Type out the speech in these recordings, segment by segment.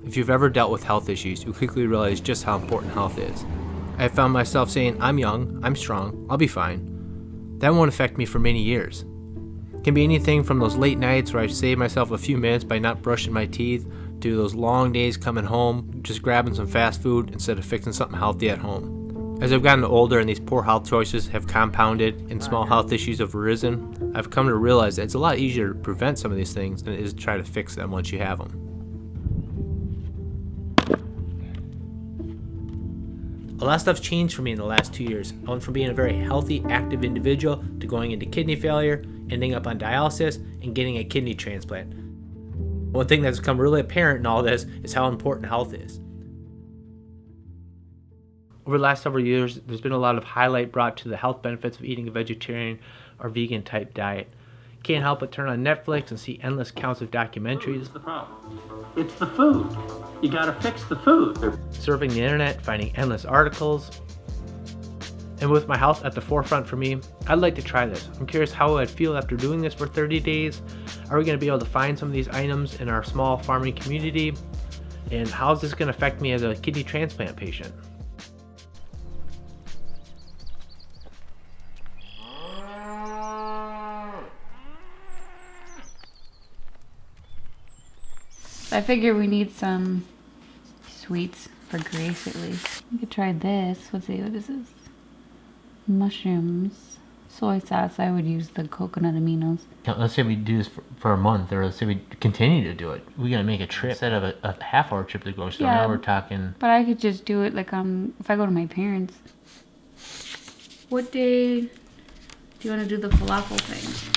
If you've ever dealt with health issues, you quickly realize just how important health is. I found myself saying, I'm young, I'm strong, I'll be fine. That won't affect me for many years. It can be anything from those late nights where I save myself a few minutes by not brushing my teeth, to those long days coming home, just grabbing some fast food instead of fixing something healthy at home. As I've gotten older and these poor health choices have compounded and small health issues have arisen, I've come to realize that it's a lot easier to prevent some of these things than it is to try to fix them once you have them. A lot of stuff's changed for me in the last 2 years. I went from being a very healthy, active individual to going into kidney failure, ending up on dialysis, and getting a kidney transplant. One thing that's become really apparent in all this is how important health is. Over the last several years, there's been a lot of highlight brought to the health benefits of eating a vegetarian or vegan type diet. Can't help but turn on Netflix and see endless counts of documentaries. What's the problem? It's the food. You gotta fix the food. Surfing the internet, finding endless articles. And with my health at the forefront for me, I'd like to try this. I'm curious how I'd feel after doing this for 30 days. Are we going to be able to find some of these items in our small farming community? And how is this going to affect me as a kidney transplant patient? I figure we need some sweets for Grace at least. We could try this. Let's see, what is this? Mushrooms. Soy sauce. I would use the coconut aminos. Let's say we do this for a month, or let's say we continue to do it. We're going to make a trip instead of a half-hour trip to the grocery store. Now we're talking... But I could just do it like if I go to my parents. What day do you want to do the falafel thing?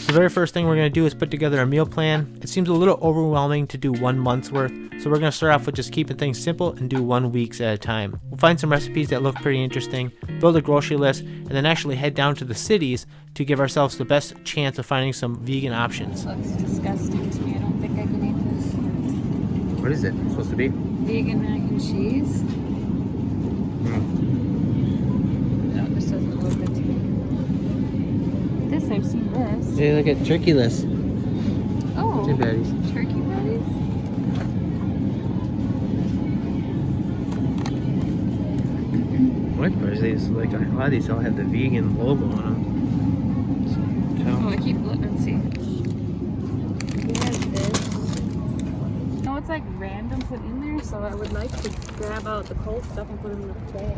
The very first thing we're going to do is put together a meal plan. It seems a little overwhelming to do 1 month's worth, so we're going to start off with just keeping things simple and do 1 week's at a time. We'll find some recipes that look pretty interesting, build a grocery list, and then actually head down to the cities to give ourselves the best chance of finding some vegan options. It looks disgusting to me. I don't think I can eat this. What is it supposed to be? Vegan mac and cheese? No, this doesn't look good to me. This, I've seen this. Hey, look at turkey list. Oh, Two patties. turkey patties? What? Or is these, like, a lot of these all have the vegan logo on them. Oh, I keep looking and see. We have this. No, it's like random put in there, so I would like to grab out the cold stuff and put it in the bag.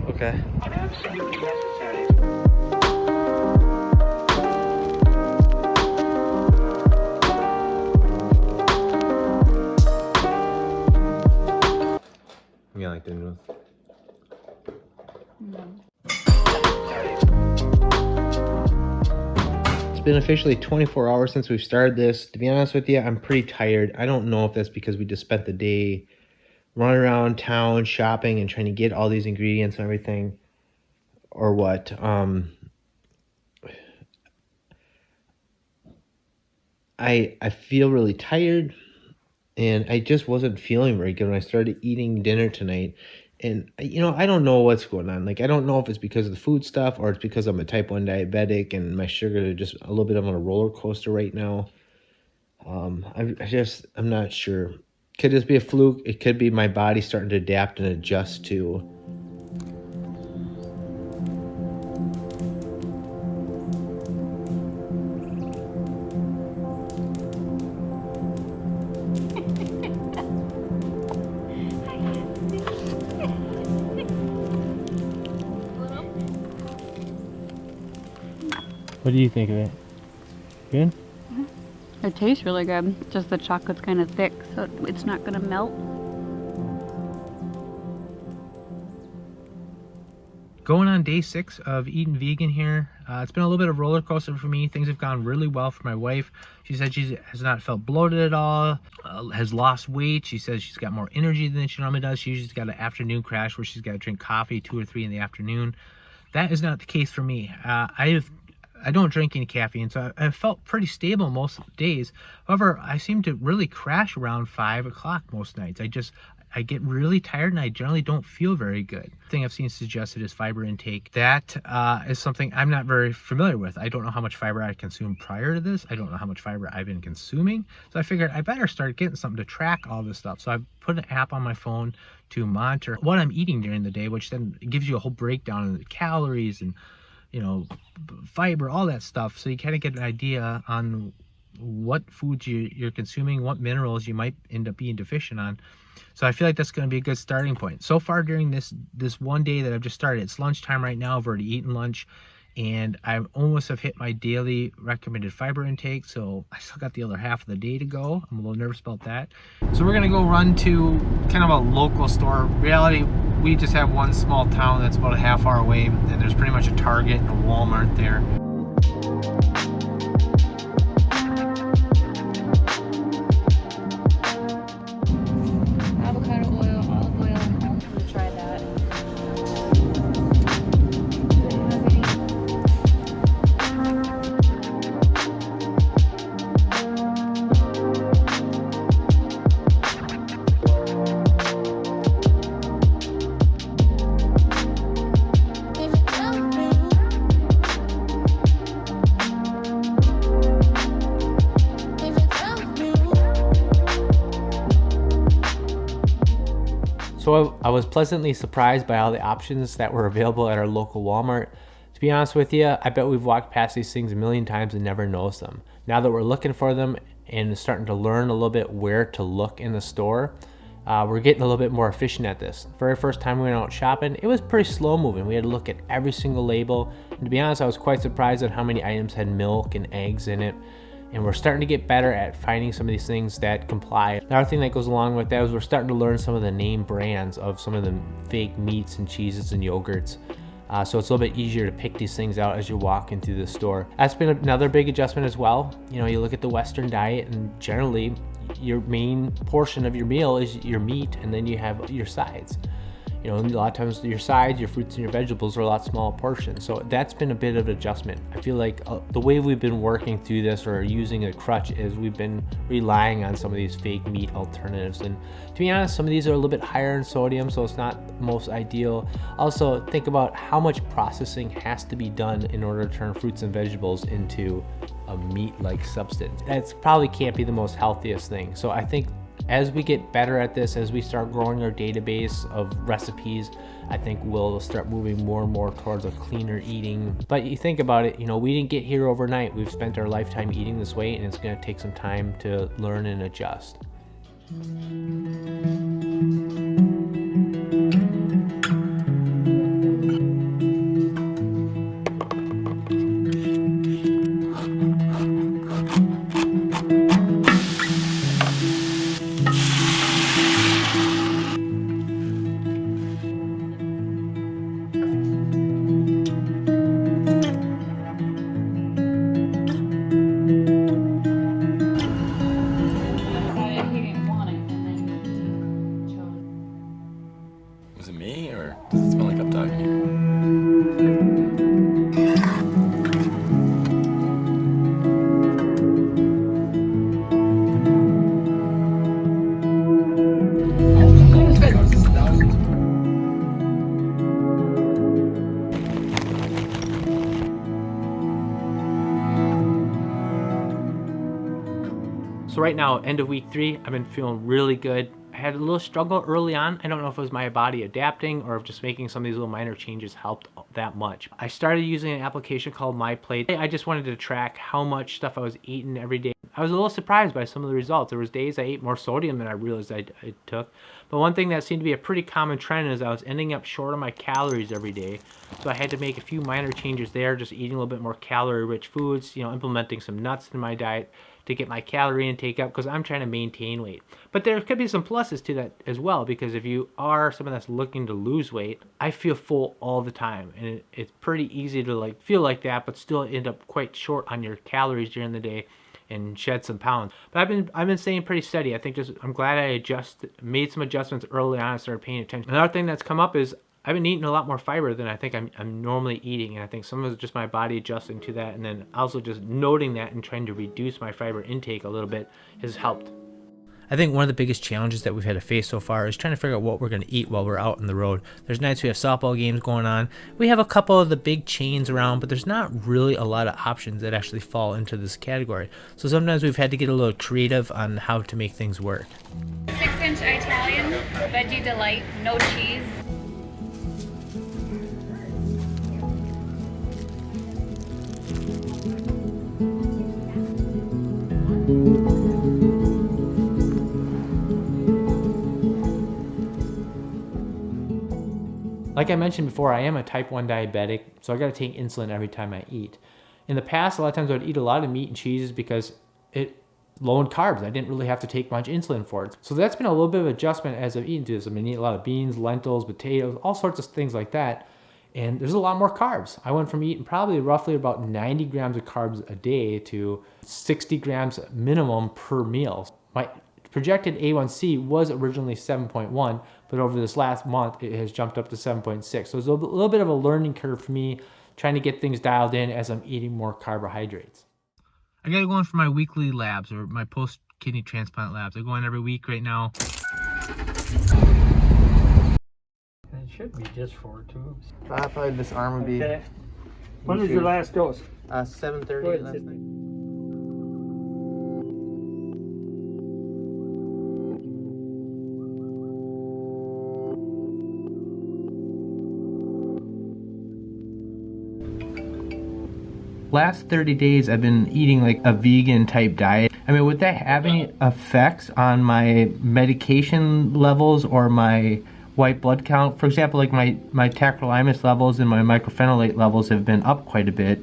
Okay. Absolutely necessary. Yeah, like the noodles. It's been officially 24 hours since we've started this. To be honest with you, I'm pretty tired. I don't know if that's because we just spent the day running around town shopping and trying to get all these ingredients and everything, or what. I feel really tired, and I just wasn't feeling very good when I started eating dinner tonight. And, you know, I don't know what's going on. Like, I don't know if it's because of the food stuff or it's because I'm a type 1 diabetic and my sugars are just a little bit on a roller coaster right now. I'm not sure. Could just be a fluke. It could be my body starting to adapt and adjust to. What do you think of it? Good? It tastes really good. Just the chocolate's kind of thick, so it's not gonna melt. Going on day 6 of eating vegan here. It's been a little bit of a roller coaster for me. Things have gone really well for my wife. She said she has not felt bloated at all, has lost weight. She says she's got more energy than she normally does. She usually's got an afternoon crash where she's got to drink coffee 2 or 3 in the afternoon. That is not the case for me. I don't drink any caffeine, so I felt pretty stable most days. However, I seem to really crash around 5 o'clock most nights. I get really tired and I generally don't feel very good. The thing I've seen suggested is fiber intake. That is something I'm not very familiar with. I don't know how much fiber I consumed prior to this. I don't know how much fiber I've been consuming. So I figured I better start getting something to track all this stuff. So I put an app on my phone to monitor what I'm eating during the day, which then gives you a whole breakdown of the calories and, you know, fiber, all that stuff. So you kind of get an idea on what foods you're consuming, what minerals you might end up being deficient on. So I feel like that's going to be a good starting point. So far during this one day that I've just started, it's lunchtime right now. I've already eaten lunch and I almost have hit my daily recommended fiber intake. So I still got the other half of the day to go. I'm a little nervous about that. So we're going to go run to kind of a local store. Reality, we just have one small town that's about a half hour away, and there's pretty much a Target and a Walmart there. Avocado oil, olive oil. I'm gonna try that. So I was pleasantly surprised by all the options that were available at our local Walmart. To be honest with you, I bet we've walked past these things a million times and never noticed them. Now that we're looking for them and starting to learn a little bit where to look in the store, we're getting a little bit more efficient at this. Very first time we went out shopping, it was pretty slow moving. We had to look at every single label. And to be honest, I was quite surprised at how many items had milk and eggs in it. And we're starting to get better at finding some of these things that comply. Another thing that goes along with that is we're starting to learn some of the name brands of some of the fake meats and cheeses and yogurts. So it's a little bit easier to pick these things out as you're walking through the store. That's been another big adjustment as well. You know, you look at the Western diet and generally your main portion of your meal is your meat and then you have your sides. You know, a lot of times your sides, your fruits and your vegetables are a lot smaller portions. So that's been a bit of an adjustment. I feel like the way we've been working through this or using a crutch is we've been relying on some of these fake meat alternatives. And to be honest, some of these are a little bit higher in sodium, so it's not the most ideal. Also, think about how much processing has to be done in order to turn fruits and vegetables into a meat-like substance. That's probably can't be the most healthiest thing. So I think as we get better at this, as we start growing our database of recipes, I think we'll start moving more and more towards a cleaner eating. But you think about it, you know, we didn't get here overnight. We've spent our lifetime eating this way, and it's going to take some time to learn and adjust. Was it me, or does it smell like I'm talking to you? So right now, end of week 3, I've been feeling really good. I had a little struggle early on. I don't know if it was my body adapting or if just making some of these little minor changes helped that much. I started using an application called MyPlate. I just wanted to track how much stuff I was eating every day. I was a little surprised by some of the results. There was days I ate more sodium than I realized I took. But one thing that seemed to be a pretty common trend is I was ending up short on my calories every day. So I had to make a few minor changes there, just eating a little bit more calorie-rich foods, you know, implementing some nuts in my diet to get my calorie intake up because I'm trying to maintain weight. But there could be some pluses to that as well, because if you are someone that's looking to lose weight, I feel full all the time, and it's pretty easy to like feel like that but still end up quite short on your calories during the day and shed some pounds. But I've been staying pretty steady. I think I'm glad I made some adjustments early on and started paying attention. Another thing that's come up is I've been eating a lot more fiber than I think I'm normally eating, and I think some of it's just my body adjusting to that, and then also just noting that and trying to reduce my fiber intake a little bit has helped. I think one of the biggest challenges that we've had to face so far is trying to figure out what we're going to eat while we're out on the road. There's nights we have softball games going on. We have a couple of the big chains around, but there's not really a lot of options that actually fall into this category. So sometimes we've had to get a little creative on how to make things work. 6-inch Italian, veggie delight, no cheese. Like I mentioned before, I am a type 1 diabetic, so I got to take insulin every time I eat. In the past, a lot of times I would eat a lot of meat and cheeses because it low in carbs. I didn't really have to take much insulin for it. So that's been a little bit of adjustment as I've eaten to this. I've been eating a lot of beans, lentils, potatoes, all sorts of things like that. And there's a lot more carbs. I went from eating probably roughly about 90 grams of carbs a day to 60 grams minimum per meal. My projected A1C was originally 7.1, but over this last month, it has jumped up to 7.6. So it's a little bit of a learning curve for me, trying to get things dialed in as I'm eating more carbohydrates. I gotta go in for my weekly labs, or my post-kidney transplant labs. I go in every week right now. It should be just 4 tubes. Probably this arm would be. Okay. When was your last dose? 7:30 last night. Last 30 days I've been eating like a vegan type diet. I mean, would that have any effects on my medication levels or my white blood count? For example, like my Tacrolimus levels and my mycophenolate levels have been up quite a bit.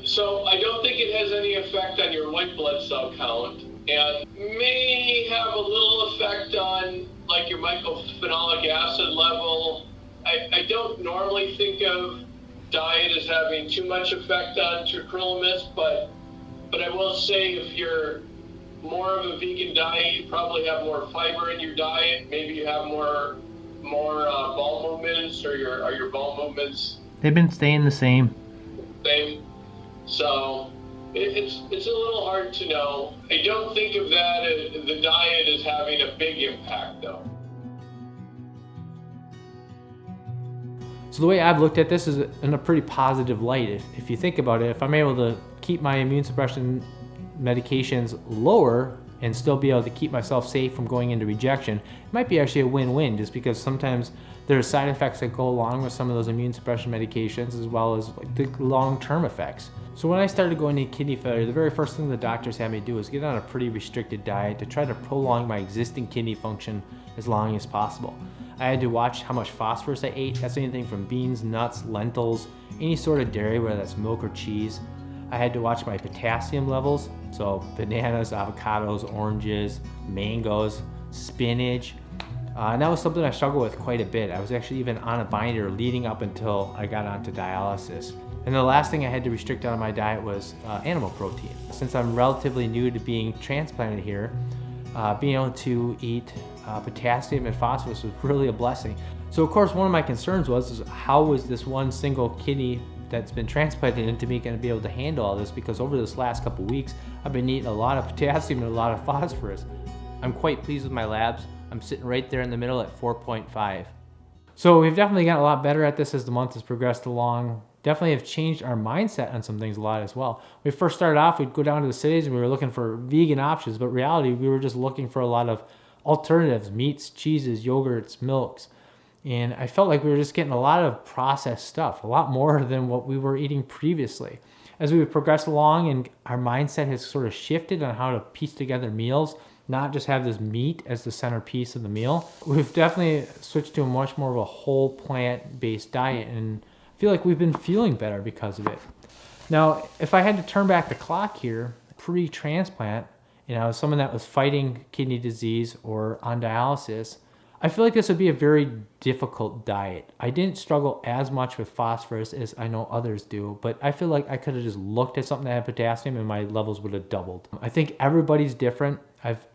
So I don't think it has any effect on your white blood cell count, and may have a little effect on like your mycophenolic acid level. I don't normally think of diet as having too much effect on Tacrolimus, but I will say if you're more of a vegan diet, you probably have more fiber in your diet. Maybe you have more bowel movements, or your bowel movements. They've been staying the same. So it's a little hard to know. I don't think of that as the diet as having a big impact, though. So the way I've looked at this is in a pretty positive light. If you think about it, if I'm able to keep my immune suppression medications lower and still be able to keep myself safe from going into rejection, it might be actually a win-win, just because sometimes there are side effects that go along with some of those immune suppression medications, as well as like the long-term effects. So when I started going into kidney failure, the very first thing the doctors had me do was get on a pretty restricted diet to try to prolong my existing kidney function as long as possible. I had to watch how much phosphorus I ate. That's anything from beans, nuts, lentils, any sort of dairy, whether that's milk or cheese. I had to watch my potassium levels, so bananas, avocados, oranges, mangoes, spinach. And that was something I struggled with quite a bit. I was actually even on a binder leading up until I got onto dialysis. And the last thing I had to restrict out of my diet was animal protein. Since I'm relatively new to being transplanted here, being able to eat potassium and phosphorus was really a blessing. So of course one of my concerns was how was this one single kidney that's been transplanted into me going to be able to handle all this, because over this last couple weeks I've been eating a lot of potassium and a lot of phosphorus. I'm quite pleased with my labs. I'm sitting right there in the middle at 4.5. So we've definitely gotten a lot better at this as the month has progressed along. Definitely have changed our mindset on some things a lot as well. When we first started off, we'd go down to the cities and we were looking for vegan options, but in reality we were just looking for a lot of alternatives, meats, cheeses, yogurts, milks. And I felt like we were just getting a lot of processed stuff, a lot more than what we were eating previously. As we progressed along and our mindset has sort of shifted on how to piece together meals, not just have this meat as the centerpiece of the meal, we've definitely switched to a much more of a whole plant-based diet, and I feel like we've been feeling better because of it. Now, if I had to turn back the clock here, pre-transplant, someone that was fighting kidney disease or on dialysis, I feel like this would be a very difficult diet. I didn't struggle as much with phosphorus as I know others do, but I feel like I could have just looked at something that had potassium and my levels would have doubled. I think everybody's different. I've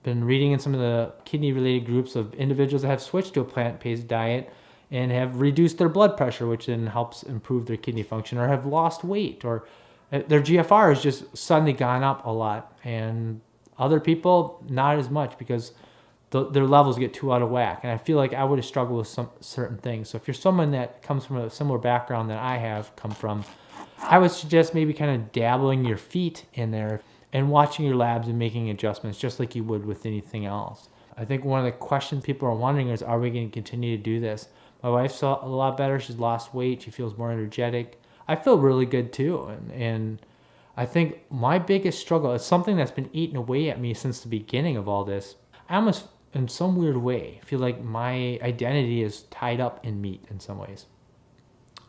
been reading in some of the kidney-related groups of individuals that have switched to a plant-based diet and have reduced their blood pressure, which then helps improve their kidney function, or have lost weight, or their GFR has just suddenly gone up a lot. And Other people, not as much, because their levels get too out of whack. And I feel like I would have struggled with some certain things. So if you're someone that comes from a similar background that I have come from, I would suggest maybe kind of dabbling your feet in there and watching your labs and making adjustments just like you would with anything else. I think one of the questions people are wondering is, are we going to continue to do this? My wife's a lot better. She's lost weight. She feels more energetic. I feel really good too. And I think my biggest struggle is something that's been eating away at me since the beginning of all this. I almost, in some weird way, feel like my identity is tied up in meat in some ways.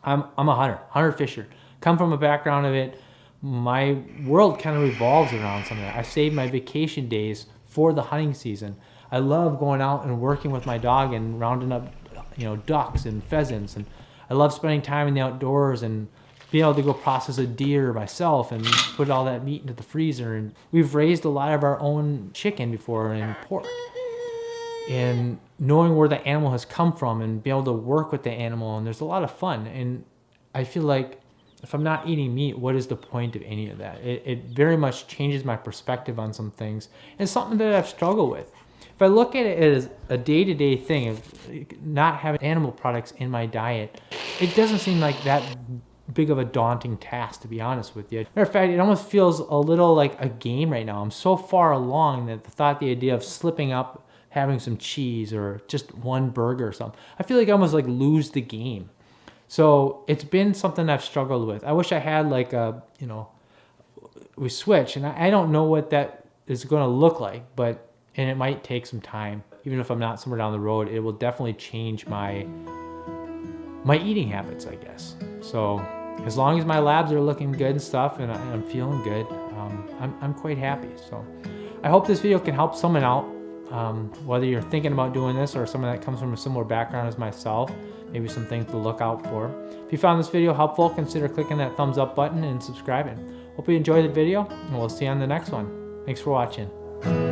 I'm a hunter fisher. Come from a background of it. My world kind of revolves around something. I save my vacation days for the hunting season. I love going out and working with my dog and rounding up, ducks and pheasants. And I love spending time in the outdoors and being able to go process a deer myself and put all that meat into the freezer. And we've raised a lot of our own chicken before and pork. And knowing where the animal has come from and being able to work with the animal, and there's a lot of fun. And I feel like if I'm not eating meat, what is the point of any of that? It very much changes my perspective on some things. It's something that I've struggled with. If I look at it as a day-to-day thing of not having animal products in my diet, it doesn't seem like that big of a daunting task, to be honest with you. Matter of fact, it almost feels a little like a game right now. I'm so far along that the idea of slipping up, having some cheese or just one burger or something, I feel like I almost like lose the game. So it's been something I've struggled with. I wish I had like we switch, and I don't know what that is going to look like, and it might take some time. Even if I'm not somewhere down the road, it will definitely change my eating habits, I guess. So as long as my labs are looking good and stuff, and I'm feeling good, I'm quite happy. So I hope this video can help someone out, whether you're thinking about doing this or someone that comes from a similar background as myself. Maybe some things to look out for. If you found this video helpful, consider clicking that thumbs up button and subscribing. Hope you enjoyed the video, and we'll see you on the next one. Thanks for watching.